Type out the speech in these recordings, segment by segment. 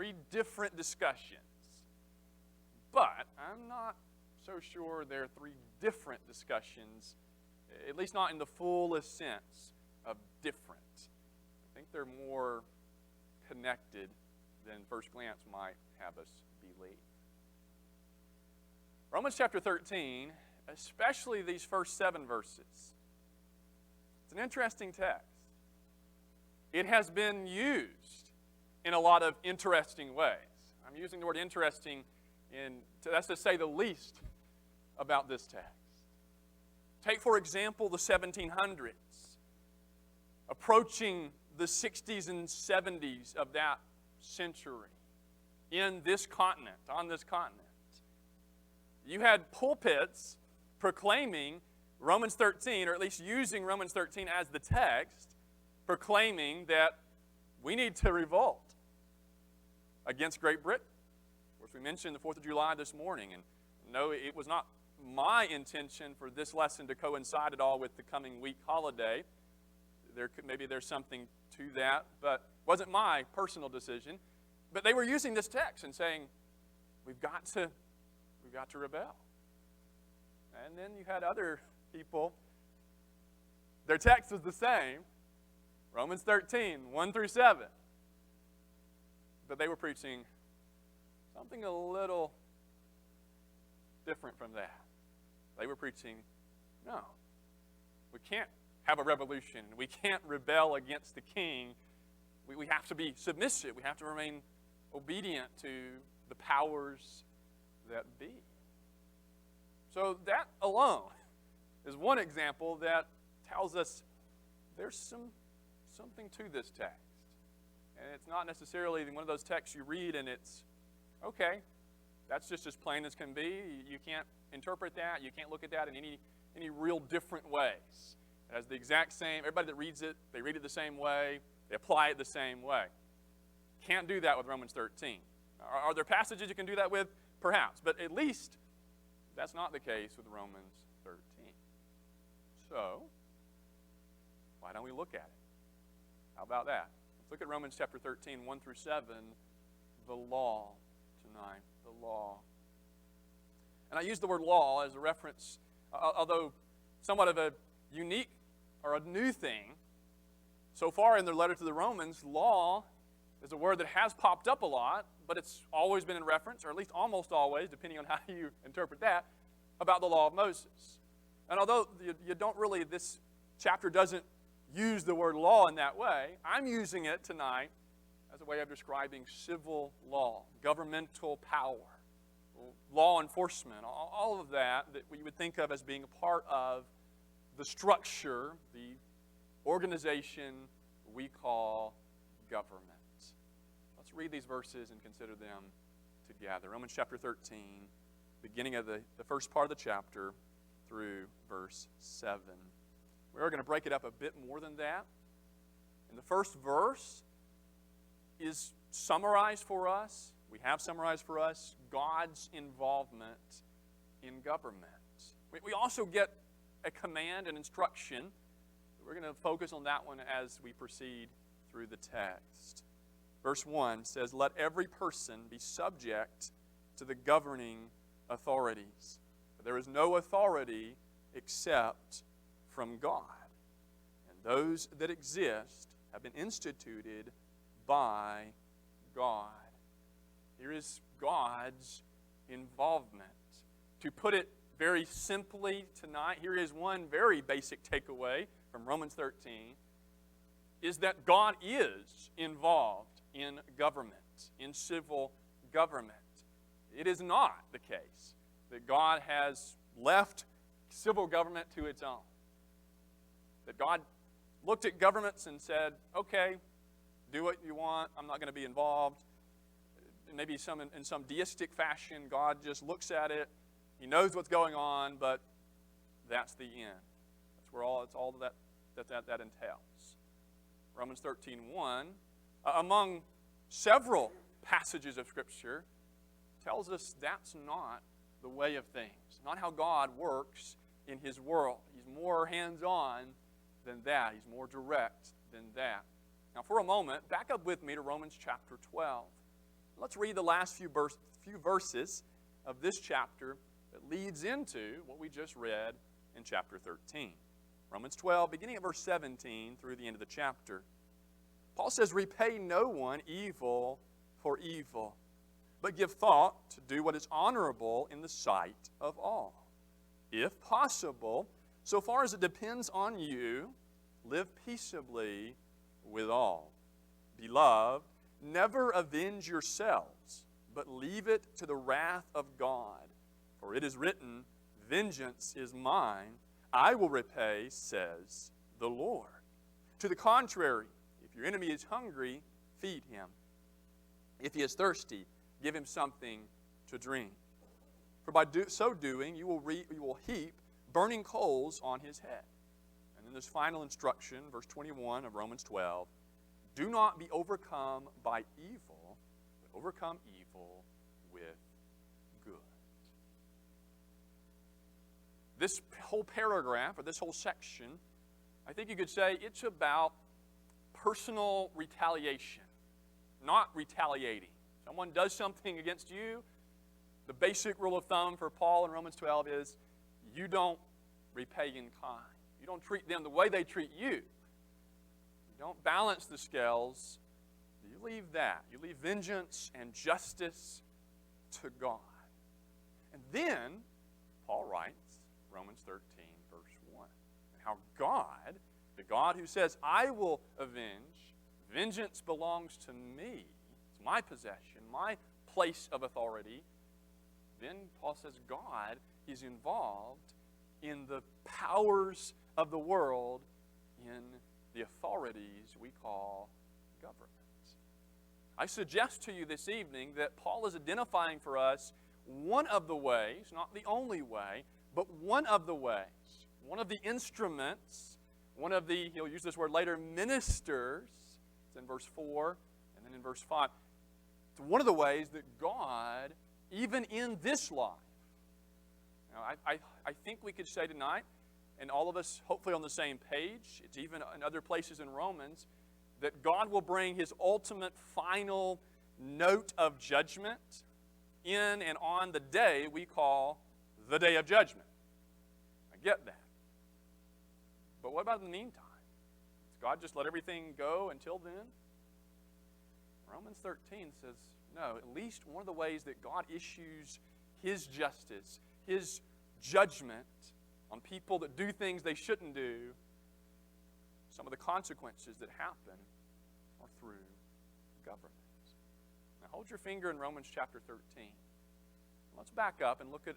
three different discussions. But I'm not so sure they're three different discussions, at least not in the fullest sense of different. I think they're more connected than first glance might have us believe. Romans chapter 13, especially these first 7 verses, it's an interesting text. It has been used in a lot of interesting ways. I'm using the word interesting that's to say the least about this text. Take, for example, the 1700s, approaching the 60s and 70s of that century in this continent, on this continent. You had pulpits proclaiming Romans 13, or at least using Romans 13 as the text, proclaiming that we need to revolt against Great Britain. Of course, we mentioned the 4th of July this morning, and no, it was not my intention for this lesson to coincide at all with the coming week holiday. Maybe there's something to that, but it wasn't my personal decision. But they were using this text and saying, we've got to rebel. And then you had other people, their text was the same, Romans 13, 1 through 7. But they were preaching something a little different from that. They were preaching, no, we can't have a revolution. We can't rebel against the king. We have to be submissive. We have to remain obedient to the powers that be. So that alone is one example that tells us there's something to this text. And it's not necessarily one of those texts you read and it's, okay, that's just as plain as can be. You can't interpret that. You can't look at that in any real different ways. It has the exact same, everybody that reads it, they read it the same way. They apply it the same way. Can't do that with Romans 13. Are there passages you can do that with? Perhaps. But at least that's not the case with Romans 13. So, why don't we look at it? How about that? Let's look at Romans chapter 13, 1 through 7, the law tonight. The law. And I use the word law as a reference, although somewhat of a unique or a new thing. So far in their letter to the Romans, law is a word that has popped up a lot, but it's always been in reference, or at least almost always, depending on how you interpret that, about the law of Moses. And although you don't really, this chapter doesn't use the word law in that way, I'm using it tonight as a way of describing civil law, governmental power, law enforcement, all of that we would think of as being a part of the structure, the organization we call government. Let's read these verses and consider them together. Romans chapter 13, beginning of the first part of the chapter through verse 7. We're going to break it up a bit more than that. And the first verse is summarized for us. We have summarized for us God's involvement in government. We also get a command and instruction. We're going to focus on that one as we proceed through the text. Verse 1 says, "Let every person be subject to the governing authorities. For there is no authority except from God. And those that exist have been instituted by God." Here is God's involvement. To put it very simply tonight, here is one very basic takeaway from Romans 13, is that God is involved in government, in civil government. It is not the case that God has left civil government to its own. That God looked at governments and said, okay, do what you want, I'm not going to be involved. Maybe in some deistic fashion, God just looks at it, He knows what's going on, but that's the end. That's where all that entails. Romans 13:1, among several passages of Scripture, tells us that's not the way of things. Not how God works in His world. He's more hands-on than that. He's more direct than that. Now, for a moment, back up with me to Romans chapter 12. Let's read the last few verses of this chapter that leads into what we just read in chapter 13. Romans 12, beginning at verse 17 through the end of the chapter. Paul says, "Repay no one evil for evil, but give thought to do what is honorable in the sight of all. If possible, so far as it depends on you, live peaceably with all. Beloved, never avenge yourselves, but leave it to the wrath of God. For it is written, 'Vengeance is mine, I will repay,' says the Lord. To the contrary, if your enemy is hungry, feed him. If he is thirsty, give him something to drink. For by so doing, you will heap burning coals on his head." And then this final instruction, verse 21 of Romans 12, "Do not be overcome by evil, but overcome evil with good." This whole paragraph, or this whole section, I think you could say it's about personal retaliation, not retaliating. Someone does something against you, the basic rule of thumb for Paul in Romans 12 is you don't repay in kind. You don't treat them the way they treat you. You don't balance the scales. You leave that. You leave vengeance and justice to God. And then Paul writes Romans 13, verse 1. And how God, the God who says, "I will avenge, vengeance belongs to me. It's my possession, my place of authority." Then Paul says God is involved in the powers of the world, in the authorities we call governments. I suggest to you this evening that Paul is identifying for us one of the ways, not the only way, but one of the ways, one of the instruments, one of the, he'll use this word later, ministers. It's in verse 4 and then in verse 5. It's one of the ways that God, even in this life. Now, I think we could say tonight, and all of us hopefully on the same page, it's even in other places in Romans, that God will bring his ultimate final note of judgment in and on the day we call the day of judgment. I get that. But what about in the meantime? Does God just let everything go until then? Romans 13 says, no, at least one of the ways that God issues his justice, his judgment on people that do things they shouldn't do, some of the consequences that happen are through government. Now hold your finger in Romans chapter 13. Let's back up and look at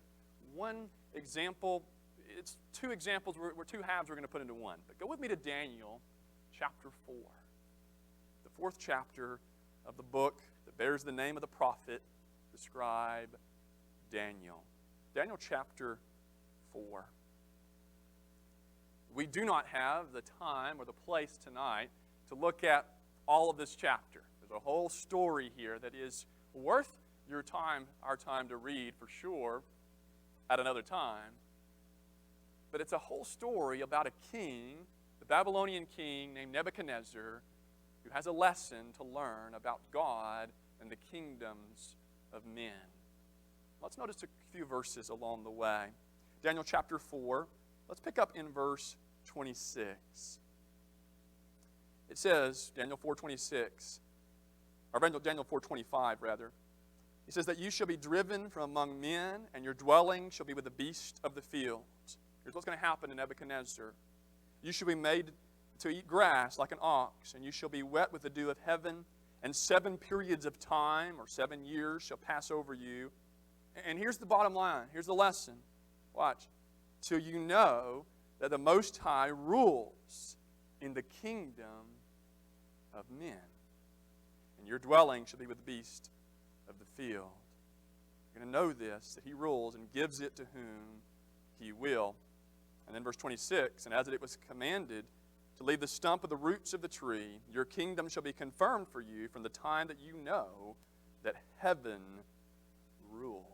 one example. It's two examples, we're two halves we're going to put into one. But go with me to Daniel chapter 4. The fourth chapter of the book that bears the name of the prophet, the scribe Daniel. Daniel chapter 4. We do not have the time or the place tonight to look at all of this chapter. There's a whole story here that is worth your time, our time to read for sure at another time. But it's a whole story about a king, the Babylonian king named Nebuchadnezzar, who has a lesson to learn about God and the kingdoms of men. Let's notice a few verses along the way. Daniel chapter 4, let's pick up in verse 26. It says, Daniel 4:26, or Daniel 4:25 rather. He says that you shall be driven from among men, and your dwelling shall be with the beasts of the field. Here's what's going to happen to Nebuchadnezzar. You shall be made to eat grass like an ox, and you shall be wet with the dew of heaven, and 7 periods of time, or 7 years, shall pass over you. And here's the bottom line. Here's the lesson. Watch. Till you know that the Most High rules in the kingdom of men. And your dwelling shall be with the beast of the field. You're going to know this, that he rules and gives it to whom he will. And then verse 26, and as it was commanded to leave the stump of the roots of the tree, your kingdom shall be confirmed for you from the time that you know that heaven rules,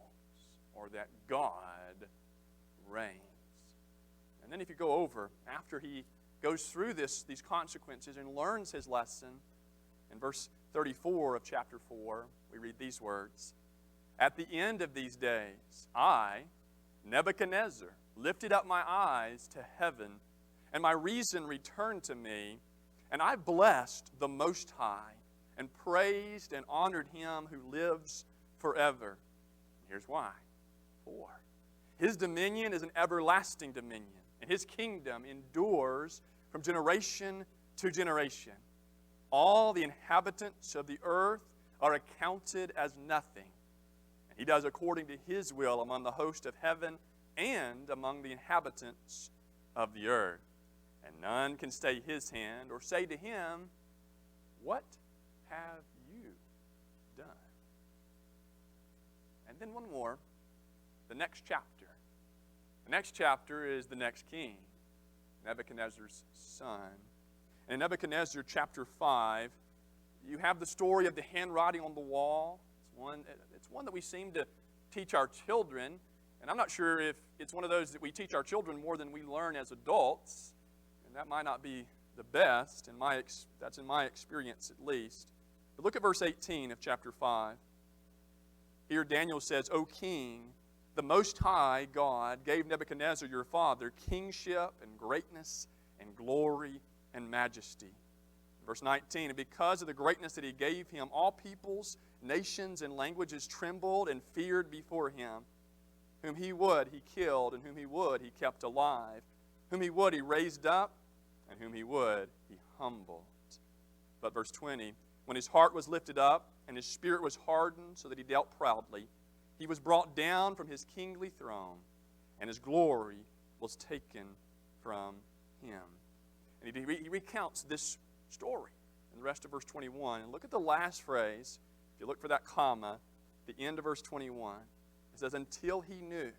or that God reigns. And then if you go over, after he goes through these consequences and learns his lesson, in verse 34 of chapter 4, we read these words, "At the end of these days, I, Nebuchadnezzar, lifted up my eyes to heaven, and my reason returned to me, and I blessed the Most High, and praised and honored him who lives forever." Here's why. For his dominion is an everlasting dominion, and his kingdom endures from generation to generation. All the inhabitants of the earth are accounted as nothing, and he does according to his will among the host of heaven and among the inhabitants of the earth. And none can stay his hand or say to him, "What have you done?" And then one more, the next chapter. The next chapter is the next king, Nebuchadnezzar's son. And in Nebuchadnezzar chapter 5, you have the story of the handwriting on the wall. It's one that we seem to teach our children, and I'm not sure if it's one of those that we teach our children more than we learn as adults, and that might not be the best, that's in my experience at least. But look at verse 18 of chapter 5. Here Daniel says, "O king, the Most High God gave Nebuchadnezzar your father kingship and greatness and glory and majesty." Verse 19, "And because of the greatness that he gave him, all peoples, nations, and languages trembled and feared before him. Whom he would, he killed, and whom he would, he kept alive. Whom he would, he raised up, and whom he would, he humbled." But verse 20, "When his heart was lifted up, and his spirit was hardened so that he dealt proudly, he was brought down from his kingly throne, and his glory was taken from him." And he recounts this story in the rest of verse 21. And look at the last phrase. If you look for that comma, the end of verse 21, it says, "Until he knew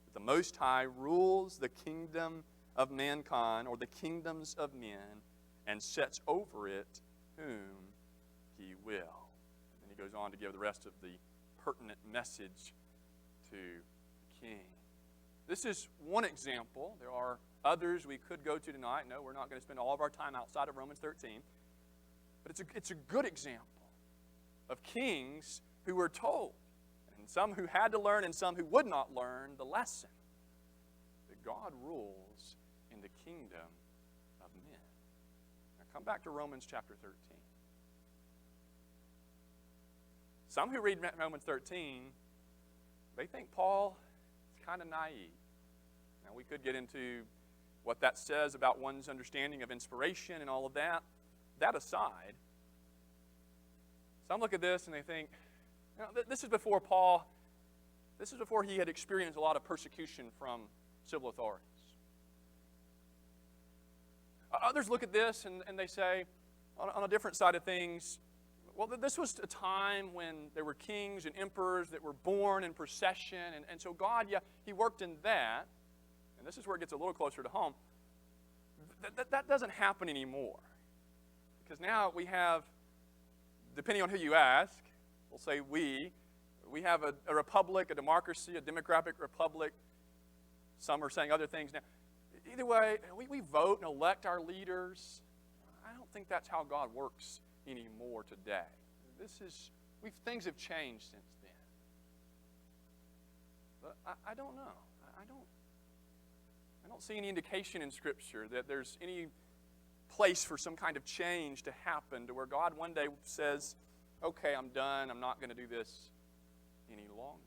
that the Most High rules the kingdom of mankind," or the kingdoms of men, "and sets over it whom he will." And then he goes on to give the rest of the pertinent message to the king. This is one example. There are others we could go to tonight. No, we're not going to spend all of our time outside of Romans 13. But it's a good example of kings who were told, and some who had to learn and some who would not learn, the lesson that God rules in the kingdom of men. Now come back to Romans chapter 13. Some who read Romans 13, they think Paul is kind of naive. Now, we could get into what that says about one's understanding of inspiration and all of that. That aside, some look at this and they think, this is before Paul, this is before he had experienced a lot of persecution from civil authorities. Others look at this and they say, on a different side of things, well, this was a time when there were kings and emperors that were born in procession, and so God, he worked in that. And this is where it gets a little closer to home. That doesn't happen anymore. Because now we have, depending on who you ask, we'll say we have a republic, a democracy, a democratic republic. Some are saying other things now. Either way, we vote and elect our leaders. I don't think that's how God works anymore today. Things have changed since then. But I don't know. I don't see any indication in Scripture that there's any place for some kind of change to happen to where God one day says, "Okay, I'm done. I'm not going to do this any longer."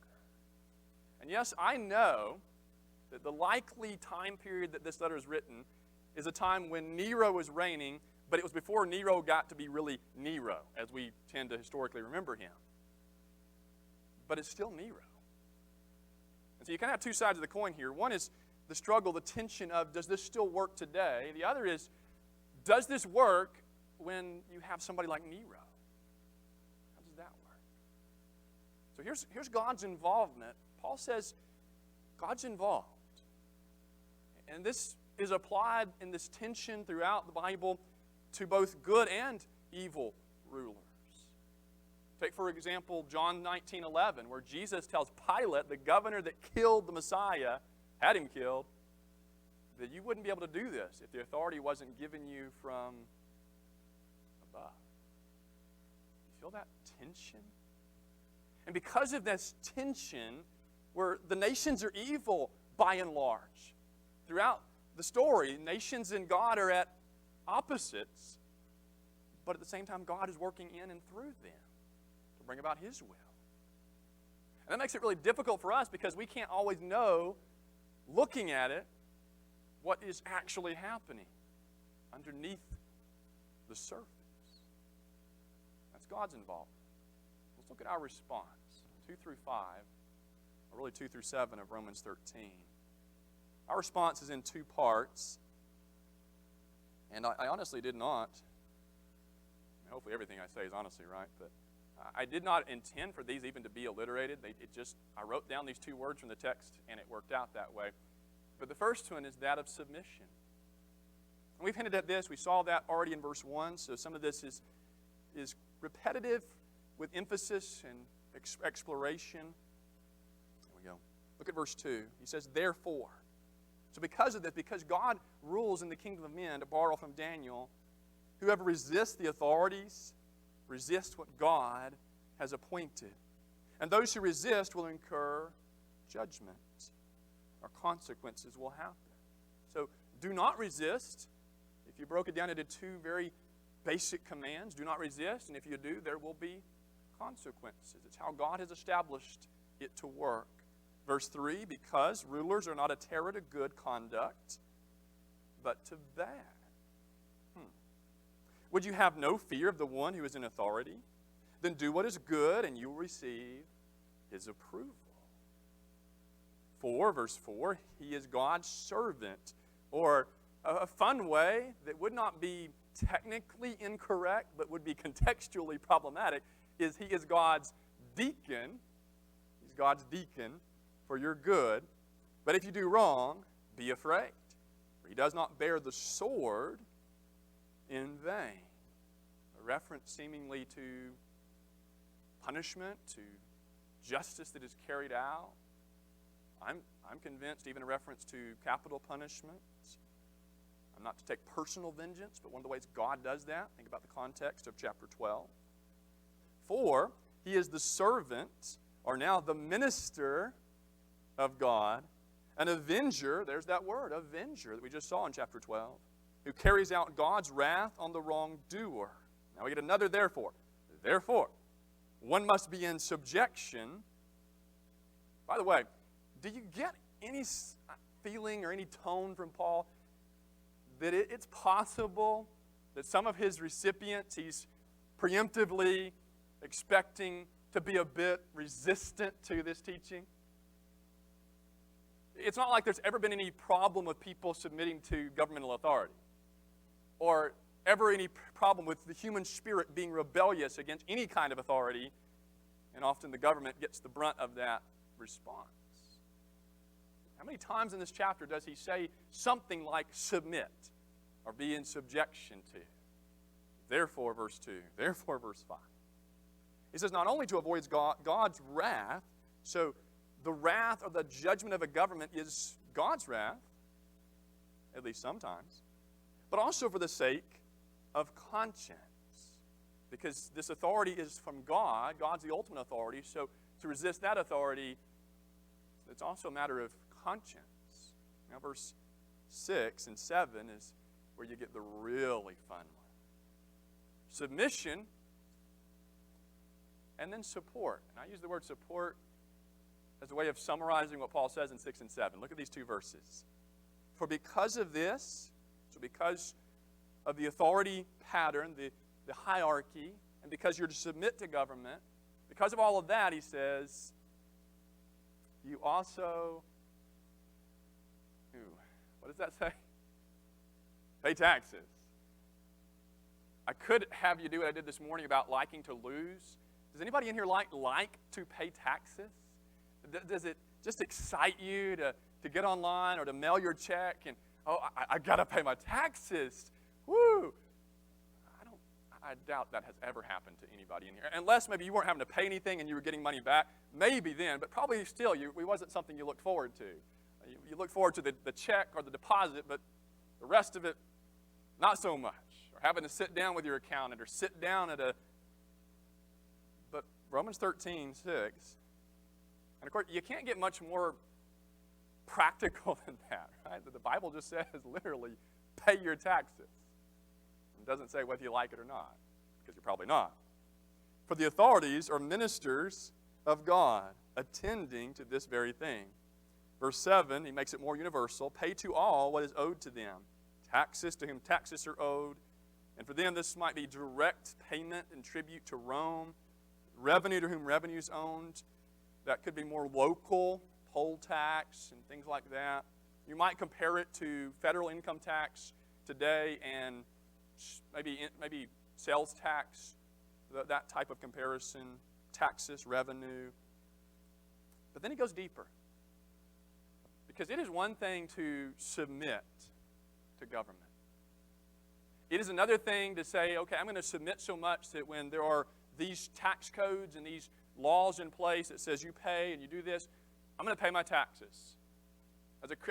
And yes, I know that the likely time period that this letter is written is a time when Nero was reigning, but it was before Nero got to be really Nero, as we tend to historically remember him. But it's still Nero. And so you kind of have two sides of the coin here. One is the struggle, the tension of, does this still work today? The other is, does this work when you have somebody like Nero? How does that work? So here's God's involvement. Paul says God's involved. And this is applied in this tension throughout the Bible to both good and evil rulers. Take, for example, John 19:11, where Jesus tells Pilate, the governor that killed the Messiah, had him killed, that you wouldn't be able to do this if the authority wasn't given you from above. You feel that tension? And because of this tension, where the nations are evil by and large, throughout the story, nations and God are at opposites, but at the same time, God is working in and through them to bring about His will. And that makes it really difficult for us because we can't always know, looking at it, what is actually happening underneath the surface. That's God's involvement. Let's look at our response, 2 through 5, or really 2 through 7 of Romans 13. Our response is in two parts, and I honestly did not, hopefully everything I say is honestly right, but I did not intend for these even to be alliterated. I wrote down these two words from the text, and it worked out that way. But the first one is that of submission. And we've hinted at this. We saw that already in verse 1, so some of this is repetitive with emphasis and exploration. There we go. Look at verse 2. He says, therefore. So because of this, because God rules in the kingdom of men, to borrow from Daniel, whoever resists the authorities resists what God has appointed. And those who resist will incur judgment, or consequences will happen. So do not resist. If you broke it down into two very basic commands, do not resist, and if you do, there will be consequences. It's how God has established it to work. Verse 3, because rulers are not a terror to good conduct, but to bad. Would you have no fear of the one who is in authority? Then do what is good, and you will receive his approval. 4, verse 4, he is God's servant. Or a fun way that would not be technically incorrect, but would be contextually problematic, is he is God's deacon. He's God's deacon for your good. But if you do wrong, be afraid. For he does not bear the sword in vain. A reference seemingly to punishment, to justice that is carried out. I'm convinced even a reference to capital punishment. I'm not to take personal vengeance, but one of the ways God does that. Think about the context of chapter 12. 4, he is the servant, or now the minister of God, an avenger, there's that word, avenger, that we just saw in chapter 12, who carries out God's wrath on the wrongdoer. Now we get another therefore. Therefore, one must be in subjection. By the way, do you get any feeling or any tone from Paul that it's possible that some of his recipients he's preemptively expecting to be a bit resistant to this teaching? It's not like there's ever been any problem with people submitting to governmental authority, or ever any problem with the human spirit being rebellious against any kind of authority, and often the government gets the brunt of that response. How many times in this chapter does he say something like submit or be in subjection to? Therefore, verse 2. Therefore, verse 5. He says not only to avoid God's wrath, so the wrath or the judgment of a government is God's wrath, at least sometimes, but also for the sake of conscience. Because this authority is from God. God's the ultimate authority, so to resist that authority, it's also a matter of conscience. Now, verse 6 and 7 is where you get the really fun one. Submission and then support. And I use the word support as a way of summarizing what Paul says in 6 and 7. Look at these two verses. For because of this, so because of the authority pattern, the hierarchy, and because you're to submit to government, because of all of that, he says, you also, what does that say? Pay taxes. I could have you do what I did this morning about liking to lose. Does anybody in here like to pay taxes? Does it just excite you to get online or to mail your check and, I got to pay my taxes? Woo! I doubt that has ever happened to anybody in here. Unless maybe you weren't having to pay anything and you were getting money back. Maybe then, but probably still, it wasn't something you looked forward to. You look forward to the check or the deposit, but the rest of it, not so much. Or having to sit down with your accountant or sit down at but Romans 13:6. And of course, you can't get much more practical than that, right? The Bible just says literally, pay your taxes. It doesn't say whether you like it or not, because you're probably not. For the authorities are ministers of God, attending to this very thing. Verse 7, he makes it more universal. Pay to all what is owed to them. Taxes to whom taxes are owed. And for them, this might be direct payment and tribute to Rome. Revenue to whom revenue is owned. That could be more local, poll tax and things like that. You might compare it to federal income tax today and maybe sales tax, that type of comparison, taxes, revenue. But then he goes deeper. Because it is one thing to submit to government. It is another thing to say, okay, I'm going to submit so much that when there are these tax codes and these laws in place that says you pay and you do this, I'm going to pay my taxes.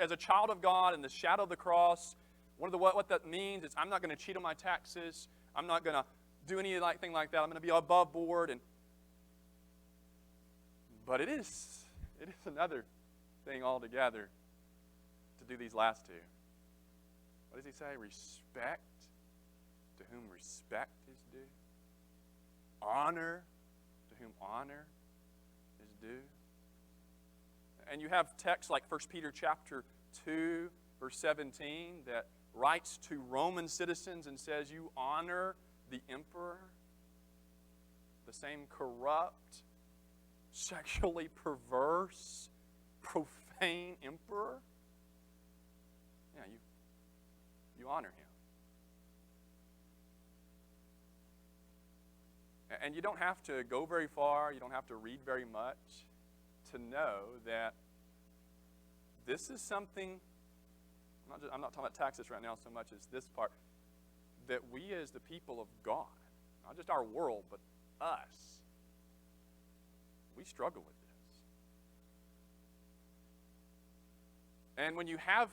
As a child of God in the shadow of the cross, what that means is I'm not going to cheat on my taxes. I'm not going to do anything like that. I'm going to be above board. But it is another thing altogether to do these last two. What does he say? Respect to whom respect is due. Honor to whom honor is due. And you have texts like 1 Peter chapter 2, verse 17, that writes to Roman citizens and says, you honor the emperor, the same corrupt, sexually perverse, profane emperor. Yeah, you honor him. And you don't have to go very far, you don't have to read very much to know that this is something, I'm not talking about taxes right now so much as this part, that we as the people of God, not just our world, but us, we struggle with this. And when you have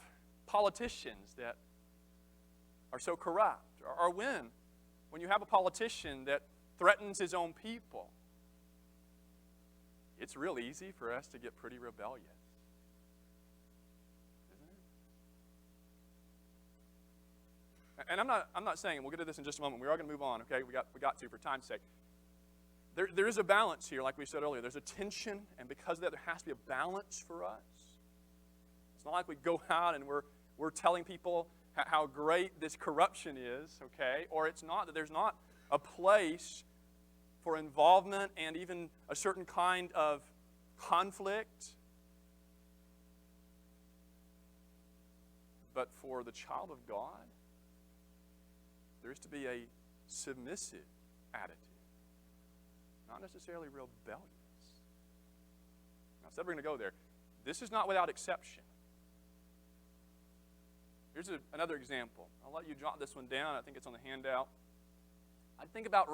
politicians that are so corrupt, or when you have a politician that threatens his own people, it's real easy for us to get pretty rebellious. Isn't it? And I'm not saying, we'll get to this in just a moment. We are going to move on, okay? We got to for time's sake. There is a balance here, like we said earlier. There's a tension, and because of that, there has to be a balance for us. It's not like we go out and we're telling people how great this corruption is, okay? Or it's not that there's not a place for involvement and even a certain kind of conflict. But for the child of God, there is to be a submissive attitude, not necessarily rebellious. Now, I said we're going to go there. This is not without exception. Here's another example. I'll let you jot this one down. I think it's on the handout. I think about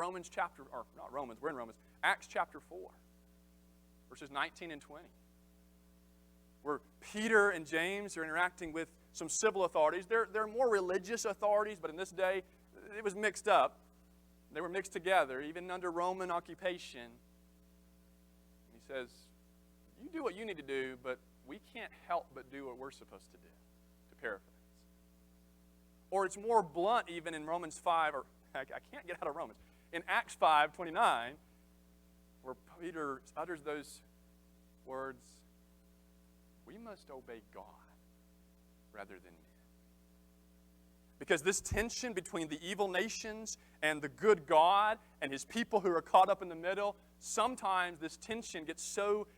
Acts chapter 4, verses 19 and 20, where Peter and James are interacting with some civil authorities. They're more religious authorities, but in this day, it was mixed up. They were mixed together, even under Roman occupation. And he says, you do what you need to do, but we can't help but do what we're supposed to do, to paraphrase. Or it's more blunt even in Romans 5, or I can't get out of Romans. In Acts 5:29, where Peter utters those words, we must obey God rather than men. Because this tension between the evil nations and the good God and his people who are caught up in the middle, sometimes this tension gets so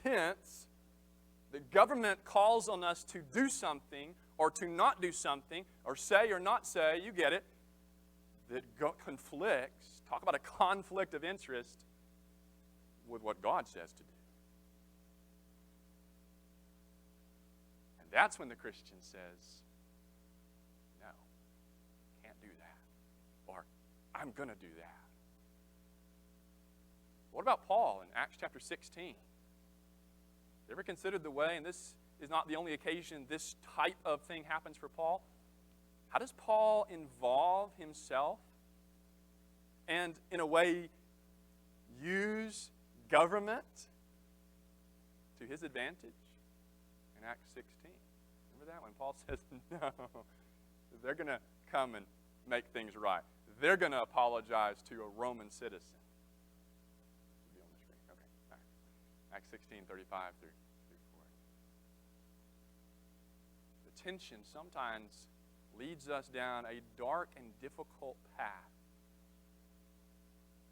tense that government calls on us to do something or to not do something, or say or not say, you get it, that conflicts, talk about a conflict of interest with what God says to do. And that's when the Christian says, no, can't do that. Or, I'm going to do that. What about Paul in Acts chapter 16? You ever considered the way, and this is not the only occasion this type of thing happens for Paul? How does Paul involve himself and, in a way, use government to his advantage in Acts 16. Remember that when Paul says, no, they're going to come and make things right. They're going to apologize to a Roman citizen. It'll be on the screen. Okay, all right. Acts 16, 35 through 40. The tension sometimes leads us down a dark and difficult path.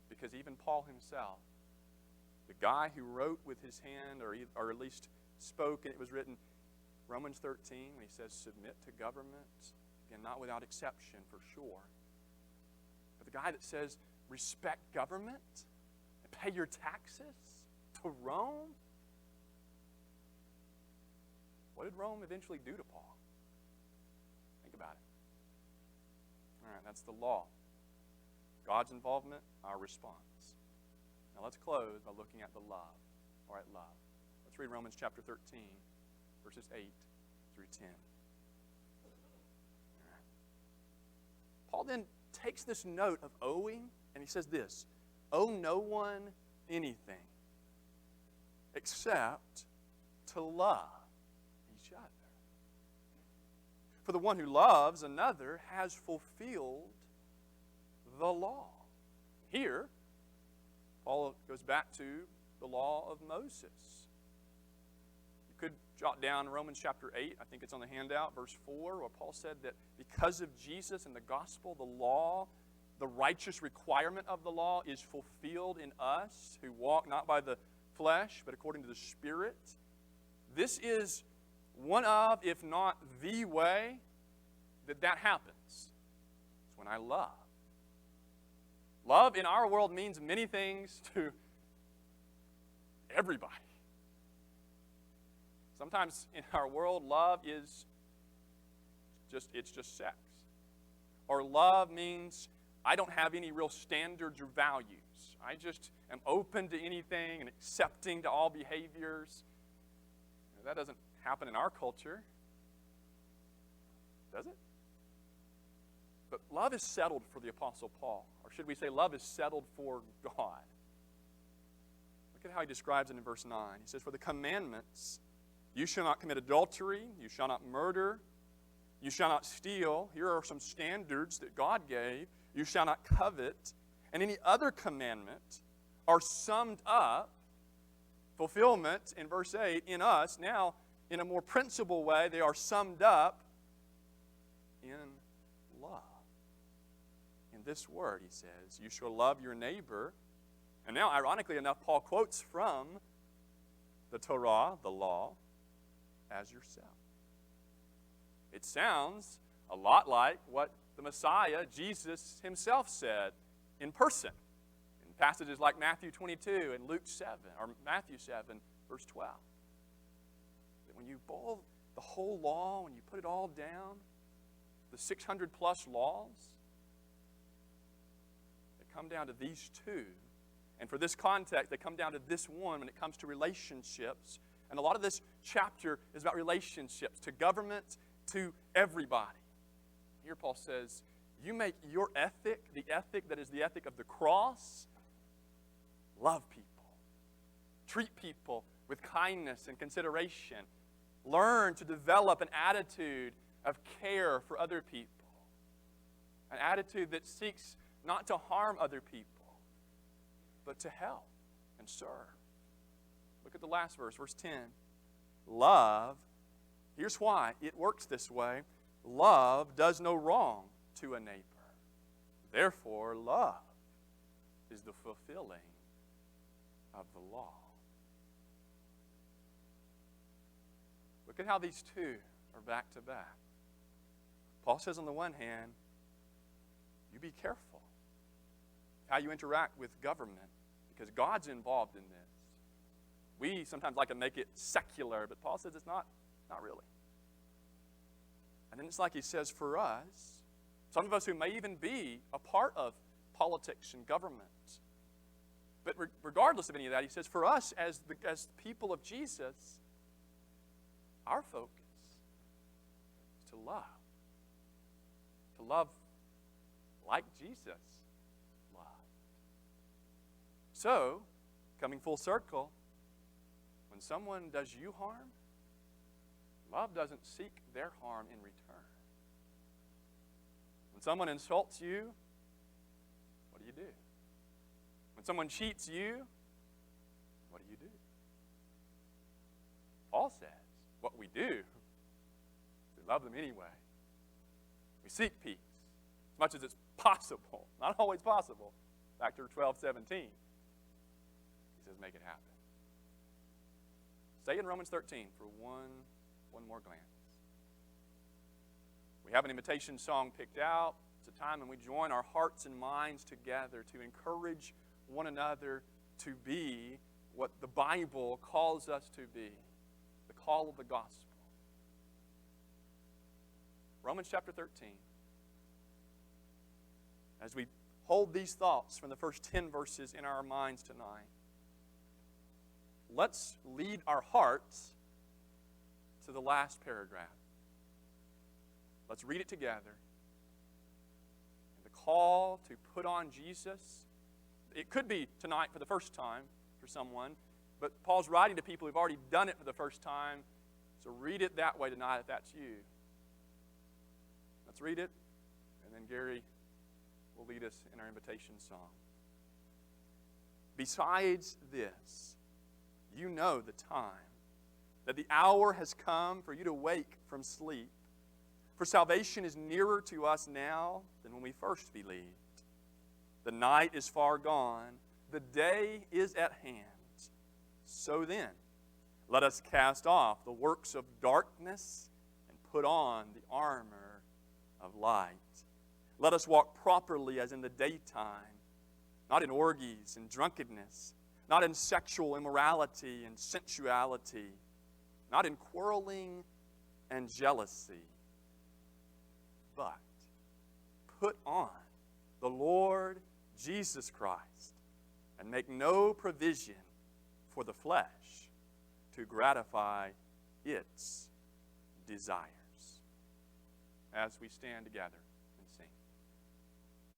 Because even Paul himself, the guy who wrote with his hand, or at least spoke, and it was written, Romans 13, when he says, submit to government, again, not without exception, for sure. But the guy that says, respect government and pay your taxes to Rome. What did Rome eventually do to Paul? Think about it. All right, that's the law. God's involvement, our response. Now let's close by looking at the love. All right, love. Let's read Romans chapter 13, verses 8 through 10. All right. Paul then takes this note of owing, and he says this, owe no one anything except to love each other. For the one who loves another has fulfilled the law. Here, Paul goes back to the law of Moses. You could jot down Romans chapter 8, I think it's on the handout, verse 4, where Paul said that because of Jesus and the gospel, the law, the righteous requirement of the law is fulfilled in us who walk not by the flesh, but according to the Spirit. This is one of, if not the way, that happens. It's when I love. Love in our world means many things to everybody. Sometimes in our world, love is just sex. Or love means I don't have any real standards or values. I just am open to anything and accepting to all behaviors. That doesn't happen in our culture, does it? But love is settled for the Apostle Paul. Or should we say love is settled for God? Look at how he describes it in verse 9. He says, for the commandments, you shall not commit adultery, you shall not murder, you shall not steal. Here are some standards that God gave. You shall not covet. And any other commandment are summed up, fulfillment in verse 8, in us. Now, in a more principal way, they are summed up in love. In this word, he says, you shall love your neighbor. And now, ironically enough, Paul quotes from the Torah, the law, as yourself. It sounds a lot like what the Messiah, Jesus himself, said in person in passages like Matthew 22 and Luke 7, or Matthew 7, verse 12. That when you boil the whole law, when you put it all down, the 600 plus laws, they come down to these two. And for this context, they come down to this one when it comes to relationships. And a lot of this chapter is about relationships, to government, to everybody. Here Paul says, you make your ethic, the ethic that is the ethic of the cross, love people. Treat people with kindness and consideration. Learn to develop an attitude of care for other people. An attitude that seeks not to harm other people, but to help and serve. Look at the last verse, verse 10. Love, here's why it works this way. Love does no wrong to a neighbor. Therefore, love is the fulfilling of the law. Look at how these two are back to back. Paul says on the one hand, you be careful how you interact with government, because God's involved in this. We sometimes like to make it secular, but Paul says it's not really. And then it's like he says for us, some of us who may even be a part of politics and government. But regardless of any of that, he says for us as people of Jesus, our focus is to love. To love like Jesus loved. So, coming full circle, when someone does you harm, love doesn't seek their harm in return. When someone insults you, what do you do? When someone cheats you, what do you do? Paul says, what we do, we love them anyway. We seek peace as much as it's possible. Not always possible. Factor 12:17. He says, make it happen. Stay in Romans 13 for one more glance. We have an invitation song picked out. It's a time when we join our hearts and minds together to encourage one another to be what the Bible calls us to be, the call of the gospel. Romans chapter 13. As we hold these thoughts from the first 10 verses in our minds tonight, let's lead our hearts to the last paragraph. Let's read it together. The call to put on Jesus. It could be tonight for the first time for someone, but Paul's writing to people who've already done it for the first time, so read it that way tonight if that's you. Let's read it, and then Gary will lead us in our invitation song. Besides this, you know the time, that the hour has come for you to wake from sleep. For salvation is nearer to us now than when we first believed. The night is far gone, the day is at hand. So then, let us cast off the works of darkness and put on the armor of light. Let us walk properly as in the daytime, not in orgies and drunkenness, not in sexual immorality and sensuality, not in quarreling and jealousy, but put on the Lord Jesus Christ and make no provision for the flesh to gratify its desires. As we stand together,